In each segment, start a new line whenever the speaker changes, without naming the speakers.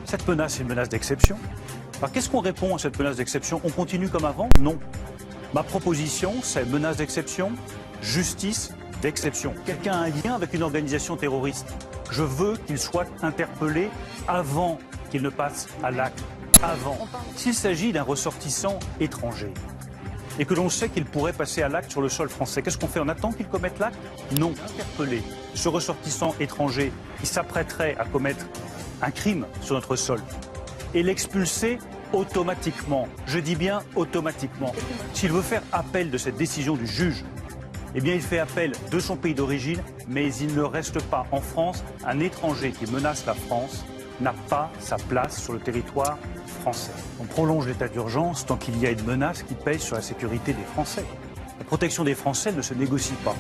Cette menace est une menace d'exception. Alors qu'est-ce qu'on répond à cette menace d'exception? On continue comme avant? Non. Ma proposition, c'est menace d'exception, justice d'exception. Quelqu'un a un lien avec une organisation terroriste. Je veux qu'il soit interpellé avant qu'il ne passe à l'acte. Avant. S'il s'agit d'un ressortissant étranger et que l'on sait qu'il pourrait passer à l'acte sur le sol français, qu'est-ce qu'on fait? On attend qu'il commette l'acte? Non. Interpeller ce ressortissant étranger qui s'apprêterait à commettre un crime sur notre sol et l'expulser automatiquement. Je dis bien automatiquement. S'il veut faire appel de cette décision du juge, eh bien il fait appel de son pays d'origine, mais il ne reste pas en France. Un étranger qui menace la France n'a pas sa place sur le territoire français. On prolonge l'état d'urgence tant qu'il y a une menace qui pèse sur la sécurité des Français. La protection des Français ne se négocie pas.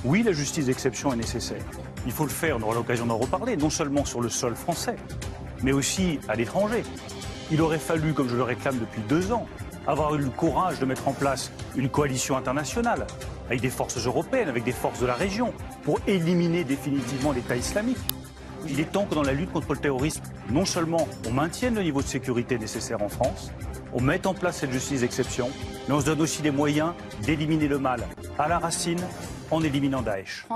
Oui, la justice d'exception est nécessaire. Il faut le faire, on aura l'occasion d'en reparler, non seulement sur le sol français, mais aussi à l'étranger. Il aurait fallu, comme je le réclame depuis 2 ans, avoir eu le courage de mettre en place une coalition internationale, avec des forces européennes, avec des forces de la région, pour éliminer définitivement l'État islamique. Il est temps que dans la lutte contre le terrorisme, non seulement on maintienne le niveau de sécurité nécessaire en France, on mette en place cette justice d'exception, mais on se donne aussi les moyens d'éliminer le mal à la racine en éliminant Daesh.